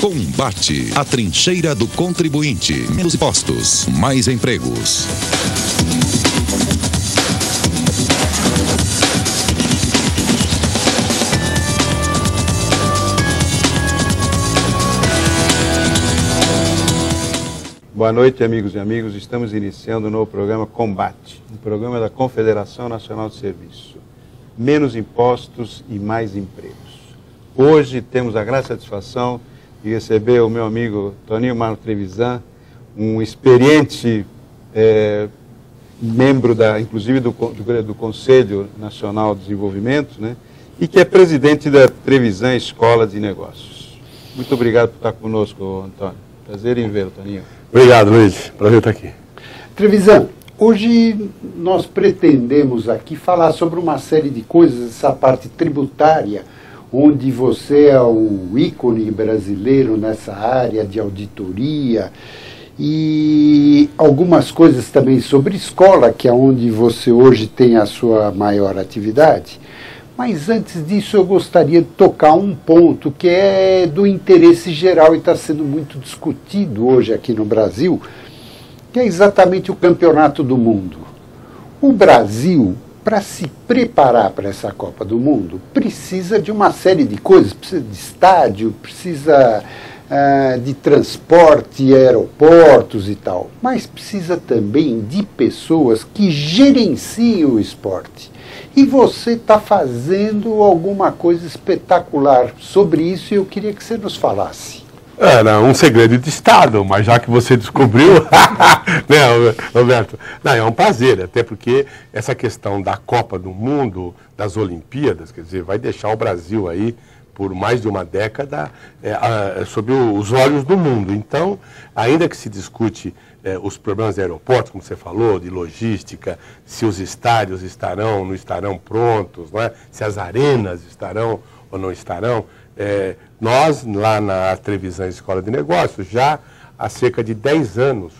Combate, a trincheira do contribuinte. Menos impostos, mais empregos. Boa noite, amigos e amigas. Estamos iniciando o novo programa Combate, um programa da Confederação Nacional de Serviço. Menos impostos e mais empregos. Hoje temos a grande satisfação de receber o meu amigo Toninho Marno Trevisan, um experiente membro, inclusive, do Conselho Nacional de Desenvolvimento, né? E que é presidente da Trevisan Escola de Negócios. Muito obrigado por estar conosco, Antônio. Prazer em vê-lo, Toninho. Obrigado, Luiz. Prazer estar aqui. Trevisan, hoje nós pretendemos aqui falar sobre uma série de coisas, essa parte tributária, onde você é o ícone brasileiro nessa área de auditoria, e algumas coisas também sobre escola, que é onde você hoje tem a sua maior atividade. Mas antes disso eu gostaria de tocar um ponto que é do interesse geral e está sendo muito discutido hoje aqui no Brasil, que é exatamente o Campeonato do Mundo. O Brasil, para se preparar para essa Copa do Mundo, precisa de uma série de coisas, precisa de estádio, precisa de transporte, aeroportos e tal, mas precisa também de pessoas que gerenciem o esporte. E você está fazendo alguma coisa espetacular sobre isso e eu queria que você nos falasse. Era um segredo de Estado, mas já que você descobriu, né, Roberto? Não, é um prazer, até porque essa questão da Copa do Mundo, das Olimpíadas, quer dizer, vai deixar o Brasil aí por mais de uma década sob os olhos do mundo. Então, ainda que se discute os problemas de aeroportos, como você falou, de logística, se os estádios estarão ou não estarão prontos, não é? Se as arenas estarão ou não estarão, nós, lá na Trevisan Escola de Negócios, já há cerca de 10 anos,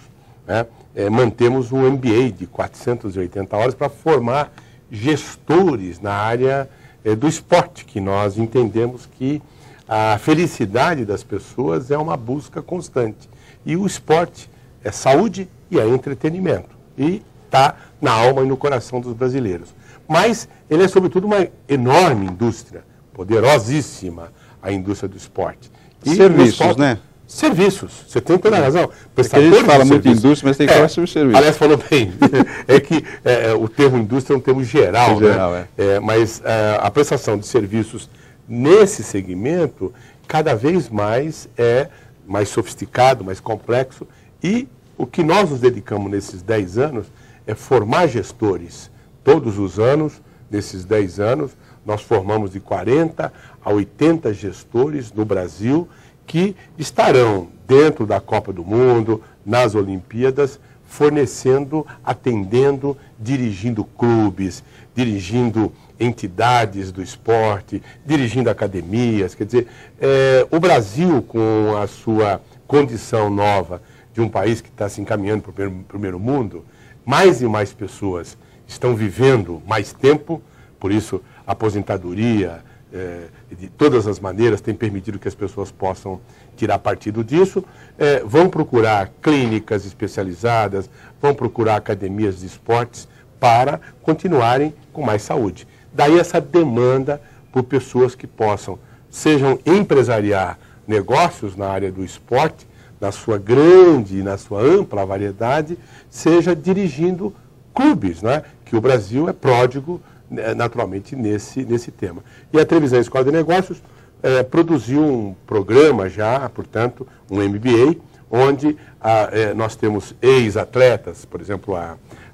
né, mantemos um MBA de 480 horas para formar gestores na área do esporte, que nós entendemos que a felicidade das pessoas é uma busca constante. E o esporte é saúde e é entretenimento. E está na alma e no coração dos brasileiros. Mas ele é, sobretudo, uma enorme indústria, poderosíssima, a indústria do esporte. E serviços, né? Serviços, você tem toda a razão. Porque a gente fala muito em indústria, mas tem que falar sobre serviços. Aliás, falou bem, é que o termo indústria é um termo geral, né? Mas a prestação de serviços nesse segmento cada vez mais é mais sofisticado, mais complexo, e o que nós nos dedicamos nesses 10 anos é formar gestores. Todos os anos, nesses 10 anos, nós formamos de 40 a 80 gestores no Brasil que estarão dentro da Copa do Mundo, nas Olimpíadas, fornecendo, atendendo, dirigindo clubes, dirigindo entidades do esporte, dirigindo academias. Quer dizer, o Brasil, com a sua condição nova de um país que está se encaminhando para o primeiro mundo, mais e mais pessoas estão vivendo mais tempo, por isso a aposentadoria, de todas as maneiras, tem permitido que as pessoas possam tirar partido disso, vão procurar clínicas especializadas, vão procurar academias de esportes para continuarem com mais saúde. Daí essa demanda por pessoas que possam, sejam empresariar negócios na área do esporte, na sua grande e na sua ampla variedade, seja dirigindo clubes, né? Que o Brasil é pródigo, naturalmente, nesse tema. E a Trevisan Escola de Negócios produziu um programa já, portanto, um MBA, onde nós temos ex-atletas, por exemplo,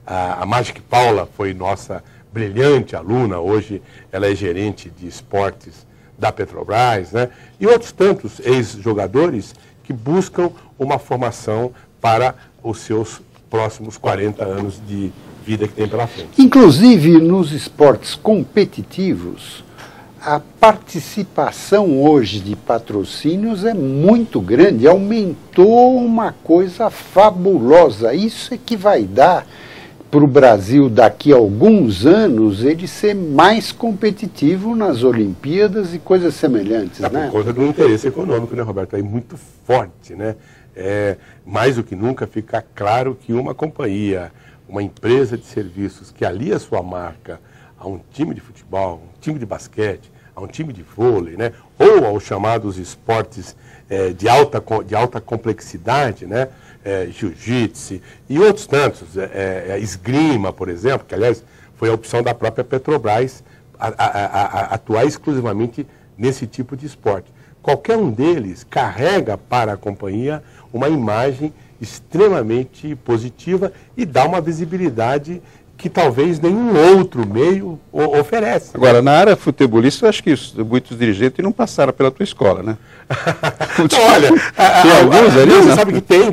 a Magic Paula foi nossa brilhante aluna, hoje ela é gerente de esportes da Petrobras, né? E outros tantos ex-jogadores que buscam uma formação para os seus próximos 40 anos de vida que tem pela frente. Inclusive, nos esportes competitivos, a participação hoje de patrocínios é muito grande, aumentou uma coisa fabulosa. Isso é que vai dar para o Brasil, daqui a alguns anos, ele ser mais competitivo nas Olimpíadas e coisas semelhantes, né? Por conta do interesse econômico, né, Roberto? É muito forte, né? Mais do que nunca fica claro que uma companhia, uma empresa de serviços que alia sua marca a um time de futebol, um time de basquete, a um time de vôlei, né? Ou aos chamados esportes de alta complexidade, né? Jiu-jitsu e outros tantos, esgrima, por exemplo, que aliás foi a opção da própria Petrobras atuar exclusivamente nesse tipo de esporte. Qualquer um deles carrega para a companhia uma imagem extremamente positiva e dá uma visibilidade que talvez nenhum outro meio oferece. Agora, na área futebolista, eu acho que muitos dirigentes não passaram pela tua escola, né? Então, olha, tem alguns ali, você sabe que tem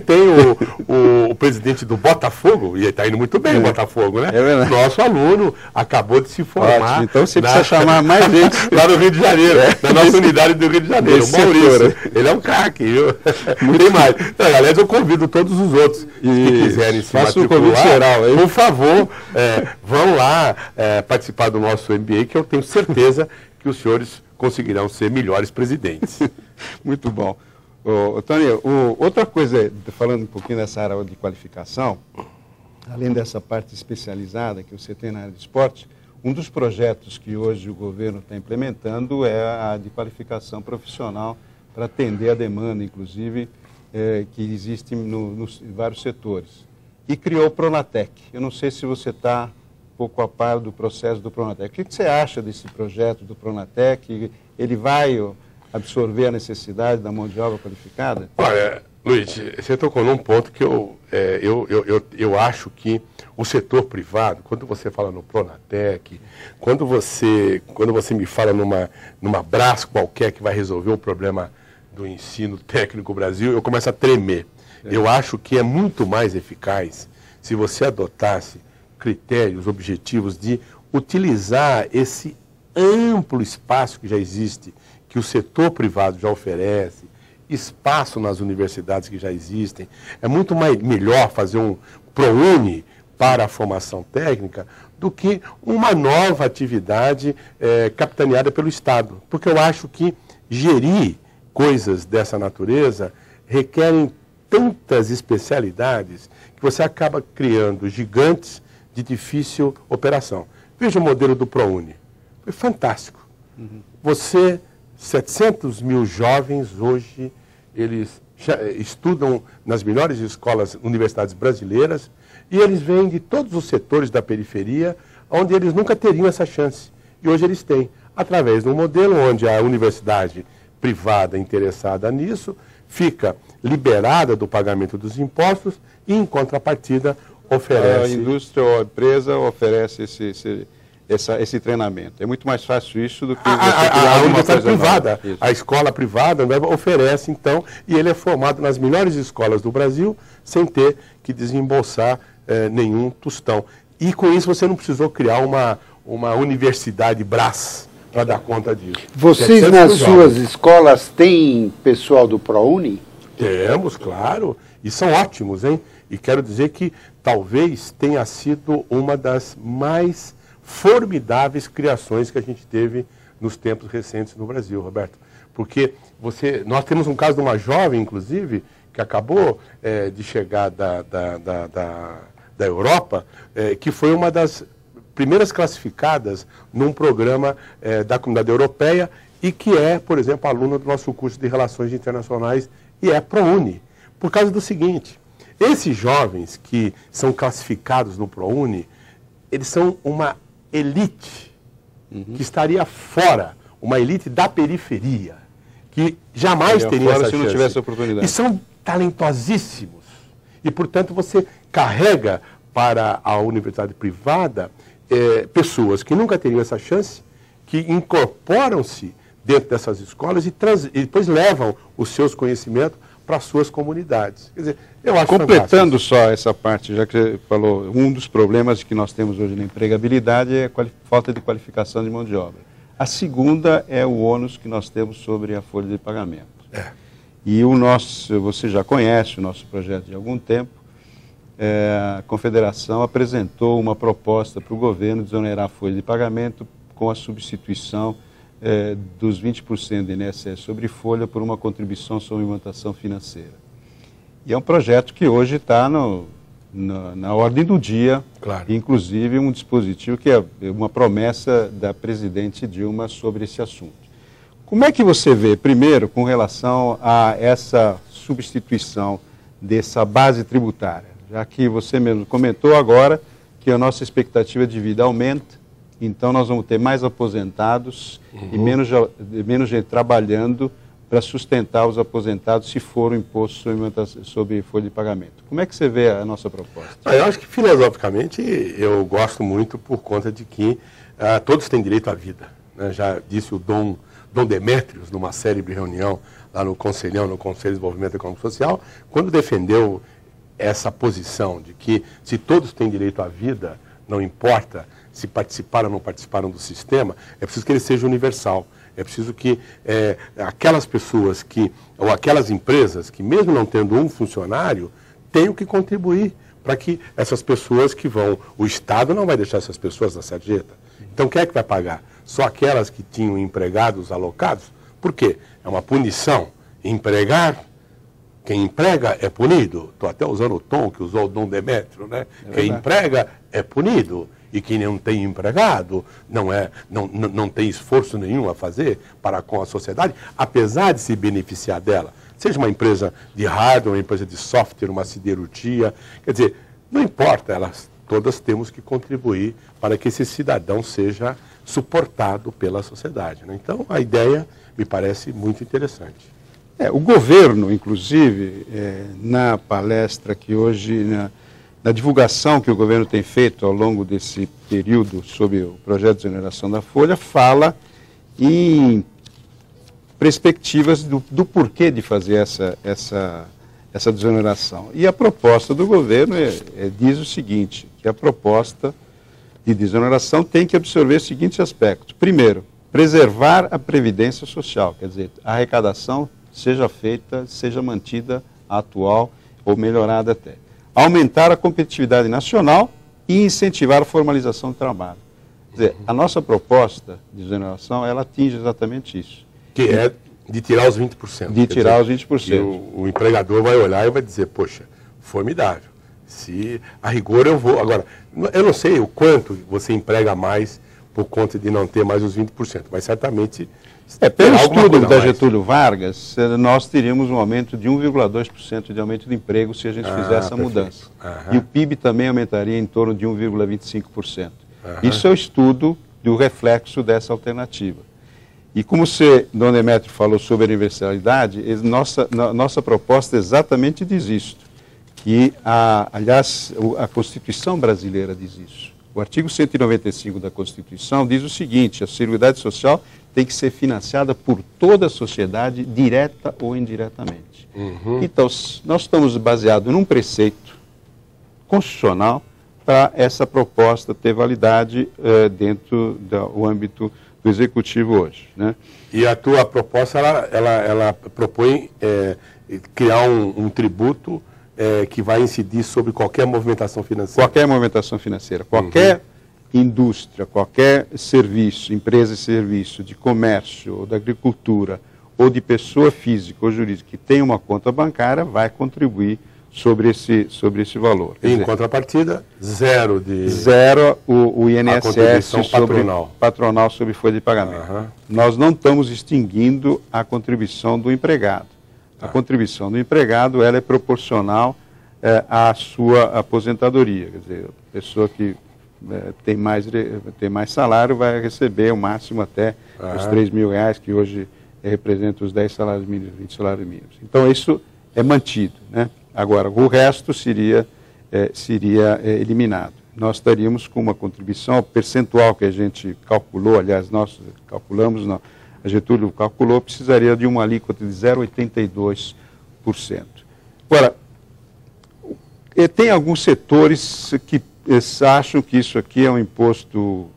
o presidente do Botafogo, e está indo muito bem o Botafogo, né? É verdade. Nosso aluno acabou de se formar. Ótimo, então você precisa chamar mais gente. Lá no Rio de Janeiro, na nossa unidade do Rio de Janeiro. O Maurício, ele é um craque, viu? Tem mais. Então, aliás, eu convido todos os outros que quiserem se matricular, geral, por favor, vão lá participar do nosso MBA, que eu tenho certeza que os senhores conseguirão ser melhores presidentes. Muito bom. Tony, outra coisa, falando um pouquinho dessa área de qualificação, além dessa parte especializada que você tem na área de esporte, um dos projetos que hoje o governo está implementando é a de qualificação profissional para atender a demanda, inclusive, que existe nos vários setores. E criou o Pronatec. Eu não sei se você está um pouco a par do processo do Pronatec. O que você acha desse projeto do Pronatec? Ele vai absorver a necessidade da mão de obra qualificada? Olha, Luiz, você tocou num ponto que eu acho que o setor privado, quando você fala no Pronatec, quando você me fala numa Brás qualquer que vai resolver o problema do ensino técnico no Brasil, eu começo a tremer. Eu acho que é muito mais eficaz se você adotasse critérios objetivos de utilizar esse amplo espaço que já existe, que o setor privado já oferece, espaço nas universidades que já existem. É muito melhor fazer um ProUni para a formação técnica do que uma nova atividade capitaneada pelo Estado. Porque eu acho que gerir coisas dessa natureza requerem tantas especialidades que você acaba criando gigantes de difícil operação. Veja o modelo do ProUni. Foi fantástico. Você, 700 mil jovens hoje, eles estudam nas melhores escolas, universidades brasileiras, e eles vêm de todos os setores da periferia, onde eles nunca teriam essa chance. E hoje eles têm, através de um modelo onde a universidade privada interessada nisso fica liberada do pagamento dos impostos e, em contrapartida, oferece... A indústria ou a empresa oferece esse treinamento. É muito mais fácil isso do que a universidade privada. A escola privada oferece, então, e ele é formado nas melhores escolas do Brasil sem ter que desembolsar nenhum tostão. E com isso você não precisou criar uma universidade Brás para dar conta disso. Vocês nas suas escolas têm pessoal do ProUni? Temos, claro, e são ótimos, hein? E quero dizer que talvez tenha sido uma das mais formidáveis criações que a gente teve nos tempos recentes no Brasil, Roberto. Porque nós temos um caso de uma jovem, inclusive, que acabou de chegar da Europa, que foi uma das primeiras classificadas num programa da Comunidade Europeia e que é, por exemplo, aluna do nosso curso de Relações Internacionais e é ProUni. Por causa do seguinte, esses jovens que são classificados no ProUni, eles são uma elite que estaria fora, uma elite da periferia, que jamais teria essa chance. Se não tivesse oportunidade. E são talentosíssimos. E, portanto, você carrega para a universidade privada pessoas que nunca teriam essa chance, que incorporam-se dentro dessas escolas e depois levam os seus conhecimentos para as suas comunidades. Quer dizer, eu acho completando só essa parte, já que você falou, um dos problemas que nós temos hoje na empregabilidade é a falta de qualificação de mão de obra. A segunda é o ônus que nós temos sobre a folha de pagamento. E você já conhece o nosso projeto de algum tempo, a Confederação apresentou uma proposta para o governo de desonerar a folha de pagamento com a substituição dos 20% do INSS sobre folha por uma contribuição sobre movimentação financeira. E é um projeto que hoje está na ordem do dia, claro. Inclusive um dispositivo que é uma promessa da presidente Dilma sobre esse assunto. Como é que você vê, primeiro, com relação a essa substituição dessa base tributária? Já que você mesmo comentou agora que a nossa expectativa de vida aumenta, então nós vamos ter mais aposentados e menos gente trabalhando para sustentar os aposentados se for o imposto sobre folha de pagamento. Como é que você vê a nossa proposta? Eu acho que, filosoficamente, eu gosto muito por conta de que todos têm direito à vida, né? Já disse o Dom Demétrios, numa célebre reunião lá no Conselho de Desenvolvimento Econômico e Social, quando defendeu essa posição de que se todos têm direito à vida, não importa se participaram ou não participaram do sistema, é preciso que ele seja universal. É preciso que aquelas pessoas ou aquelas empresas que, mesmo não tendo um funcionário, tenham que contribuir para que essas pessoas que vão... O Estado não vai deixar essas pessoas na sarjeta. Então, quem é que vai pagar? Só aquelas que tinham empregados alocados? Por quê? É uma punição. Empregar, quem emprega é punido. Estou até usando o tom que usou o Dom Demétrio, né? Quem emprega é punido. E quem não tem empregado não tem esforço nenhum a fazer para com a sociedade, apesar de se beneficiar dela. Seja uma empresa de hardware, uma empresa de software, uma siderurgia. Quer dizer, não importa, todas temos que contribuir para que esse cidadão seja suportado pela sociedade, né? Então, a ideia me parece muito interessante. O governo, inclusive, na palestra que hoje... Na divulgação que o governo tem feito ao longo desse período sobre o projeto de exoneração da folha, fala em perspectivas do porquê de fazer essa desoneração. E a proposta do governo diz o seguinte, que a proposta de desoneração tem que absorver os seguintes aspectos. Primeiro, preservar a previdência social, quer dizer, a arrecadação seja feita, seja mantida a atual ou melhorada até. Aumentar a competitividade nacional e incentivar a formalização do trabalho. Quer dizer, a nossa proposta de desoneração, ela atinge exatamente isso. Que é de tirar os 20%. De tirar os 20%. E o empregador vai olhar e vai dizer, poxa, formidável. Se a rigor eu vou... Agora, eu não sei o quanto você emprega mais por conta de não ter mais os 20%, mas certamente... Pelo estudo da Getúlio Vargas, nós teríamos um aumento de 1,2% de aumento de emprego se a gente fizesse essa mudança. E o PIB também aumentaria em torno de 1,25%. Isso é o estudo do reflexo dessa alternativa. E como você, Dom Demétrio, falou sobre a universalidade, nossa proposta exatamente diz isto. Que, aliás, a Constituição brasileira diz isso. O artigo 195 da Constituição diz o seguinte, a Seguridade Social tem que ser financiada por toda a sociedade, direta ou indiretamente. Então, nós estamos baseados num preceito constitucional para essa proposta ter validade dentro do âmbito do Executivo hoje, né? E a tua proposta, ela propõe criar um tributo que vai incidir sobre qualquer movimentação financeira. Qualquer movimentação financeira, qualquer indústria, qualquer serviço, empresa e serviço de comércio ou da agricultura ou de pessoa física ou jurídica que tem uma conta bancária vai contribuir sobre esse valor. Em contrapartida, zero o INSS patronal sobre folha de pagamento. Nós não estamos extinguindo a contribuição do empregado. A contribuição do empregado ela é proporcional à sua aposentadoria. Quer dizer, a pessoa que tem mais salário vai receber o máximo até os R$3.000, que hoje representa os 10 salários mínimos, 20 salários mínimos. Então, isso é mantido, né? Agora, o resto seria eliminado. Nós estaríamos com uma contribuição percentual que a gente calculou, aliás, nós calculamos, não, a Getúlio calculou, precisaria de uma alíquota de 0,82%. Agora, tem alguns setores que acham que isso aqui é um imposto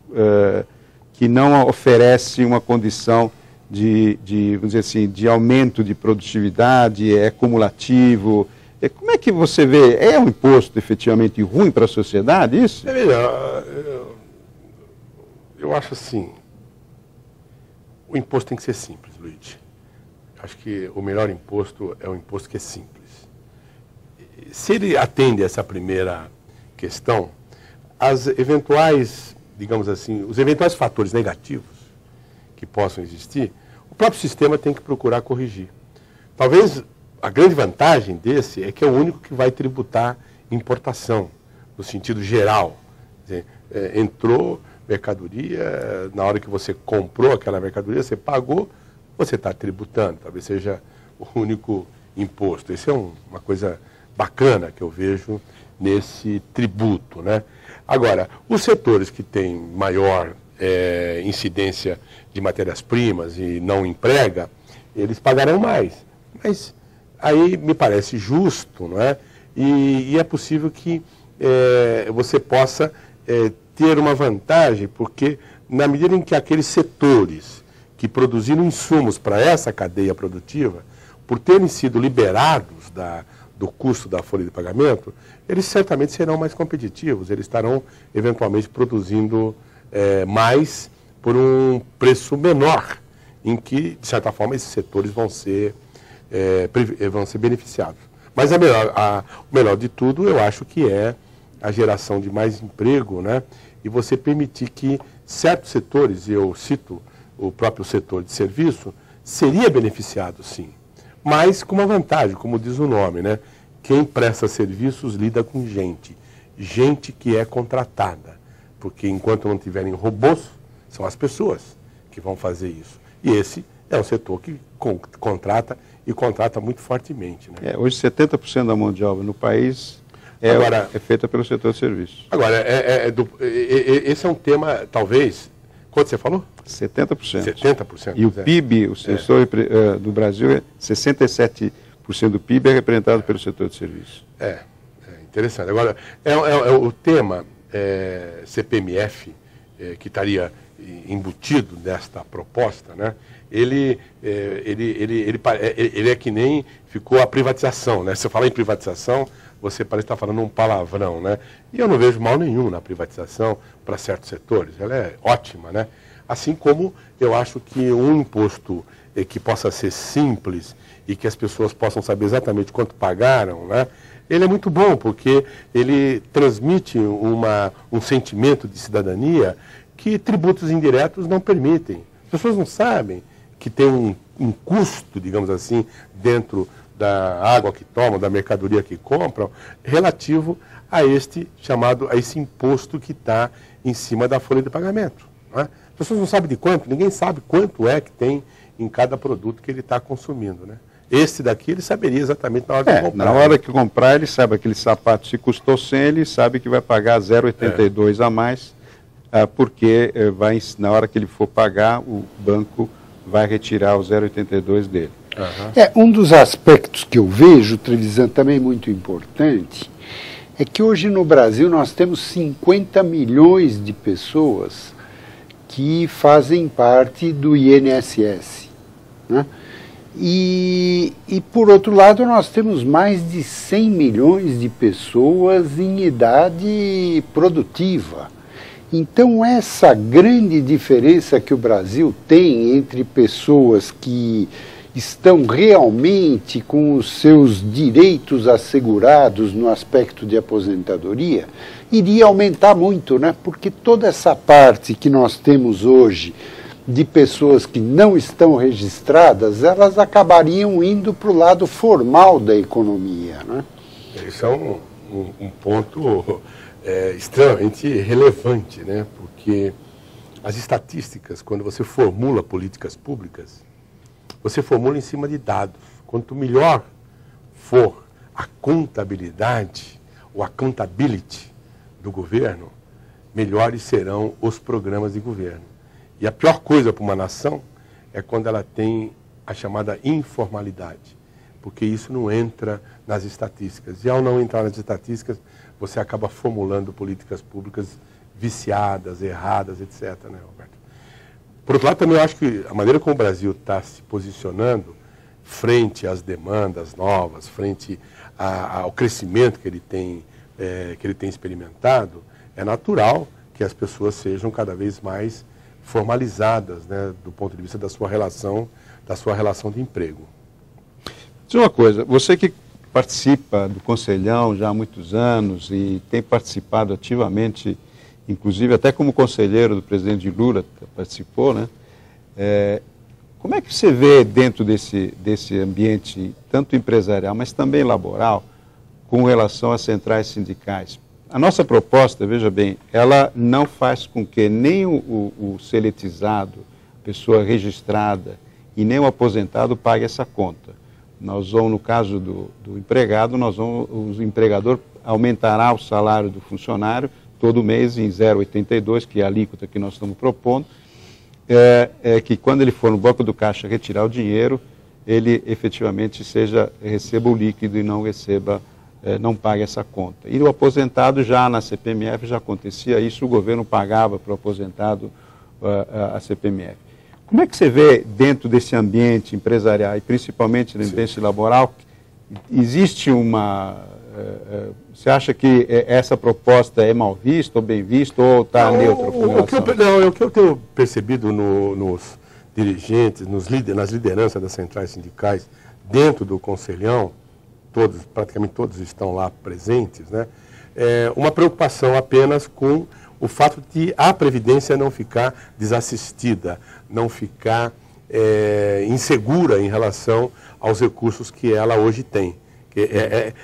que não oferece uma condição vamos dizer assim, de aumento de produtividade, é cumulativo, Como é que você vê? É um imposto efetivamente ruim para a sociedade, isso? Eu acho assim, o imposto tem que ser simples, Luigi. Acho que o melhor imposto é o imposto que é simples. Se ele atende essa primeira questão, as eventuais, digamos assim, os eventuais fatores negativos que possam existir, o próprio sistema tem que procurar corrigir. Talvez a grande vantagem desse é que é o único que vai tributar importação, no sentido geral. Quer dizer, entrou mercadoria, na hora que você comprou aquela mercadoria, você pagou, você está tributando. Talvez seja o único imposto. Isso é uma coisa bacana que eu vejo nesse tributo, né? Agora, os setores que têm maior incidência de matérias-primas e não emprega, eles pagarão mais. Mas aí me parece justo, não é? E é possível que você possa ter uma vantagem, porque na medida em que aqueles setores que produziram insumos para essa cadeia produtiva, por terem sido liberados do custo da folha de pagamento, eles certamente serão mais competitivos, eles estarão eventualmente produzindo mais por um preço menor, em que, de certa forma, esses setores vão ser beneficiados. Mas o melhor de tudo, eu acho que é a geração de mais emprego, né? E você permitir que certos setores, e eu cito o próprio setor de serviço, seria beneficiado, sim. Mas com uma vantagem, como diz o nome, né? Quem presta serviços lida com gente que é contratada. Porque enquanto não tiverem robôs, são as pessoas que vão fazer isso. E esse é um setor que contrata e contrata muito fortemente, né? Hoje 70% da mão de obra no país é feita pelo setor de serviços. Agora, esse é um tema, talvez, quanto você falou? 70%. 70%. E o PIB, o setor do Brasil, 67% do PIB é representado pelo setor de serviços. Interessante. Agora, o tema CPMF, que estaria embutido nesta proposta, né? Ele é que nem ficou a privatização, né? Se você fala em privatização, você parece estar falando um palavrão, né? E eu não vejo mal nenhum na privatização para certos setores, ela é ótima, né? Assim como eu acho que um imposto que possa ser simples e que as pessoas possam saber exatamente quanto pagaram, né? Ele é muito bom, porque ele transmite um sentimento de cidadania que tributos indiretos não permitem. As pessoas não sabem que tem um custo, digamos assim, dentro da água que tomam, da mercadoria que compram, relativo a esse imposto que está em cima da folha de pagamento. Não é? As pessoas não sabem de quanto, ninguém sabe quanto é que tem em cada produto que ele está consumindo, né? Esse daqui ele saberia exatamente na hora de comprar. Na hora que comprar, ele sabe aquele sapato, se custou 100, ele sabe que vai pagar 0,82 a mais, porque na hora que ele for pagar, o banco vai retirar o 0,82 dele. Um dos aspectos que eu vejo, Trevisan, também muito importante, é que hoje no Brasil nós temos 50 milhões de pessoas que fazem parte do INSS, né? E por outro lado, nós temos mais de 100 milhões de pessoas em idade produtiva. Então, essa grande diferença que o Brasil tem entre pessoas que estão realmente com os seus direitos assegurados no aspecto de aposentadoria, iria aumentar muito, né? Porque toda essa parte que nós temos hoje de pessoas que não estão registradas, elas acabariam indo para o lado formal da economia, né? Isso é um ponto extremamente relevante, né? Porque as estatísticas, quando você formula políticas públicas, você formula em cima de dados. Quanto melhor for a contabilidade, ou a accountability do governo, melhores serão os programas de governo. E a pior coisa para uma nação é quando ela tem a chamada informalidade, porque isso não entra nas estatísticas. E ao não entrar nas estatísticas, você acaba formulando políticas públicas viciadas, erradas, etc., né, Roberto? Por outro lado, também eu acho que a maneira como o Brasil está se posicionando frente às demandas novas, frente ao crescimento que ele tem experimentado, é natural que as pessoas sejam cada vez mais formalizadas, né, do ponto de vista da sua relação de emprego. Diz uma coisa, você que participa do Conselhão já há muitos anos e tem participado ativamente, inclusive até como conselheiro do presidente Lula, participou, né? Como é que você vê dentro desse ambiente, tanto empresarial, mas também laboral, com relação às centrais sindicais? A nossa proposta, veja bem, ela não faz com que nem o seletizado, pessoa registrada, e nem o aposentado pague essa conta. Nós vamos, no caso do empregado, o empregador aumentará o salário do funcionário todo mês em 0,82, que é a alíquota que nós estamos propondo, que quando ele for no banco do caixa retirar o dinheiro, ele efetivamente receba o líquido e não pague essa conta. E o aposentado, já na CPMF já acontecia isso, o governo pagava para o aposentado a CPMF. Como é que você vê dentro desse ambiente empresarial e principalmente no ambiente laboral, existe você acha que essa proposta é mal vista ou bem vista ou está neutro? O que eu tenho percebido nos dirigentes, nas lideranças das centrais sindicais, dentro do Conselhão, praticamente todos estão lá presentes, né? Uma preocupação apenas com o fato de a Previdência não ficar desassistida, não ficar insegura em relação aos recursos que ela hoje tem.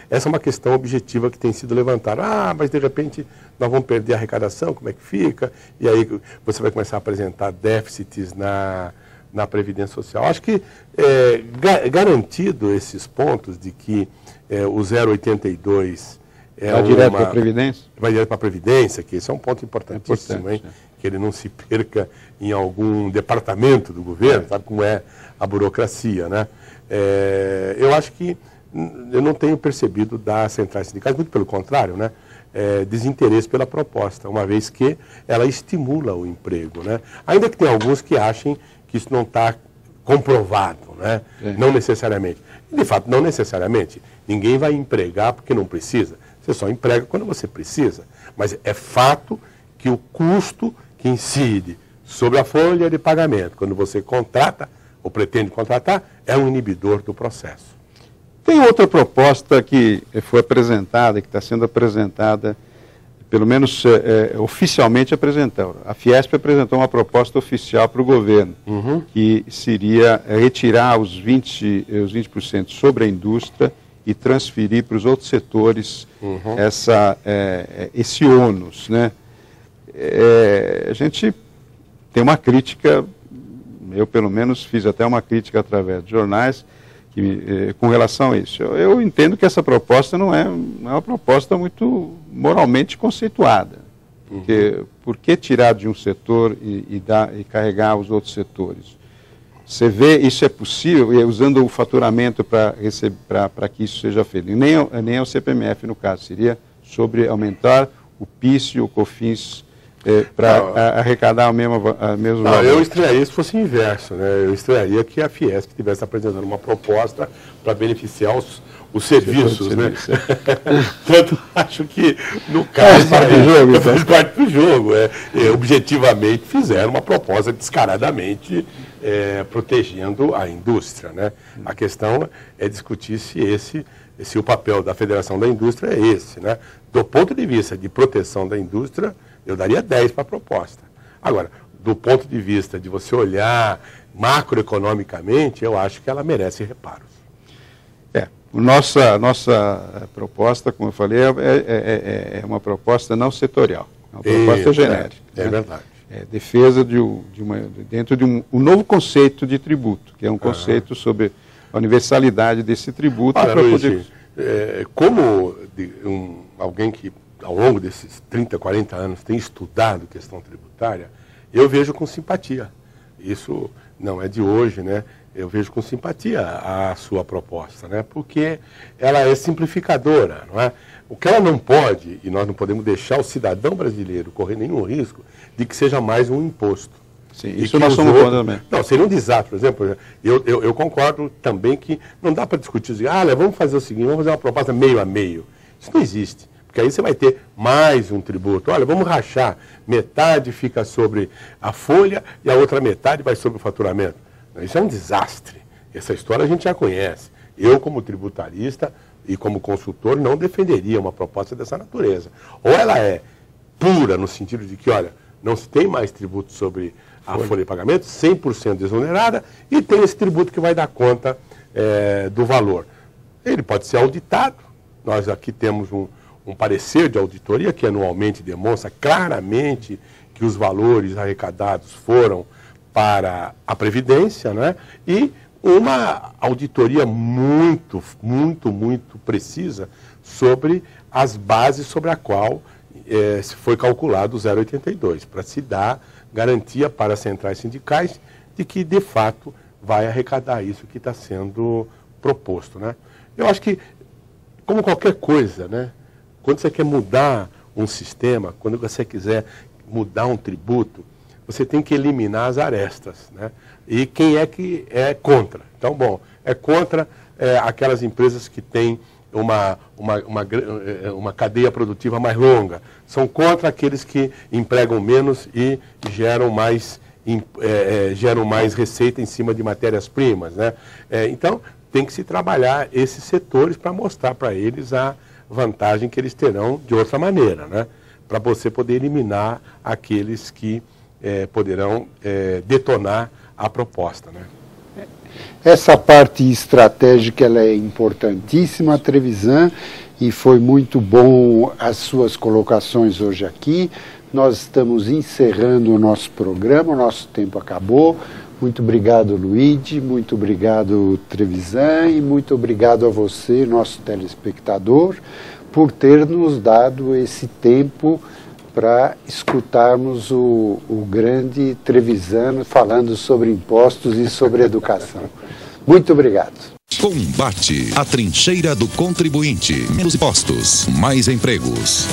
Essa é uma questão objetiva que tem sido levantada. Mas de repente nós vamos perder a arrecadação, como é que fica? E aí você vai começar a apresentar déficits na Previdência Social. Acho que garantido esses pontos de que o 0,82 vai direto para a Previdência? Vai direto para a Previdência, que esse é um ponto importantíssimo, hein? Que ele não se perca em algum departamento do governo, sabe como é a burocracia, né? Eu acho que eu não tenho percebido das centrais sindicais, muito pelo contrário, né? Desinteresse pela proposta, uma vez que ela estimula o emprego, né? Ainda que tem alguns que achem que isso não está comprovado, né? Não necessariamente. De fato, não necessariamente. Ninguém vai empregar porque não precisa. Você só emprega quando você precisa. Mas é fato que o custo que incide sobre a folha de pagamento, quando você contrata ou pretende contratar, é um inibidor do processo. Tem outra proposta que foi apresentada, que está sendo apresentada, pelo menos oficialmente apresentou. A Fiesp apresentou uma proposta oficial para o governo, que seria retirar os 20% sobre a indústria e transferir para os outros setores esse ônus, né? A gente tem uma crítica, eu pelo menos fiz até uma crítica através de jornais, com relação a isso. Eu entendo que essa proposta não é uma proposta muito moralmente conceituada. Por que tirar de um setor e carregar os outros setores? Você vê, isso é possível, usando o faturamento para que isso seja feito. E nem o CPMF, no caso, seria sobre aumentar o PIS e o COFINS para arrecadar a mesma valor. Eu estranharia se fosse o inverso, né? Eu estranharia que a Fiesp estivesse apresentando uma proposta para beneficiar os serviços, né? Portanto, acho que, no caso, faz parte do jogo. Objetivamente, fizeram uma proposta descaradamente protegendo a indústria, né? A questão é discutir se o papel da Federação da Indústria é esse, né? Do ponto de vista de proteção da indústria, eu daria 10 para a proposta. Agora, do ponto de vista de você olhar macroeconomicamente, eu acho que ela merece reparos. Nossa proposta, como eu falei, é uma proposta não setorial, é uma proposta genérica. É verdade. Defesa dentro de um novo conceito de tributo, que é um conceito sobre a universalidade desse tributo. Como alguém que ao longo desses 30, 40 anos tem estudado questão tributária, eu vejo com simpatia. Isso não é de hoje, né? Eu vejo com simpatia a sua proposta, né? Porque ela é simplificadora, não é? O que ela não pode, e nós não podemos deixar o cidadão brasileiro correr nenhum risco de que seja mais um imposto. Sim, isso nós somos contra também. Não, seria um desastre, por exemplo. Eu concordo também que não dá para discutir, vamos fazer o seguinte, vamos fazer uma proposta meio a meio. Isso não existe, porque aí você vai ter mais um tributo. Olha, vamos rachar, metade fica sobre a folha e a outra metade vai sobre o faturamento. Isso é um desastre. Essa história a gente já conhece. Eu, como tributarista e como consultor, não defenderia uma proposta dessa natureza. Ou ela é pura, no sentido de que, olha, não se tem mais tributo sobre a folha de pagamento, 100% desonerada, e tem esse tributo que vai dar conta do valor. Ele pode ser auditado. Nós aqui temos um parecer de auditoria que anualmente demonstra claramente que os valores arrecadados foram para a Previdência, né? E uma auditoria muito precisa sobre as bases sobre a qual se foi calculado o 0,82, para se dar garantia para as centrais sindicais de que, de fato, vai arrecadar isso que está sendo proposto, né? Eu acho que, como qualquer coisa, né? Quando você quer mudar um sistema, quando você quiser mudar um tributo, você tem que eliminar as arestas, né? E quem é que é contra? Então, bom, é contra aquelas empresas que têm uma cadeia produtiva mais longa. São contra aqueles que empregam menos e geram mais receita em cima de matérias-primas, né? Então, tem que se trabalhar esses setores para mostrar para eles a vantagem que eles terão de outra maneira, né? Para você poder eliminar aqueles que poderão detonar a proposta, né? Essa parte estratégica ela é importantíssima, Trevisan, e foi muito bom as suas colocações hoje aqui. Nós estamos encerrando o nosso programa, o nosso tempo acabou. Muito obrigado, Luigi, muito obrigado, Trevisan, e muito obrigado a você, nosso telespectador, por ter nos dado esse tempo para escutarmos o grande Trevisan falando sobre impostos e sobre educação. Muito obrigado. Combate, a trincheira do contribuinte. Menos impostos, mais empregos.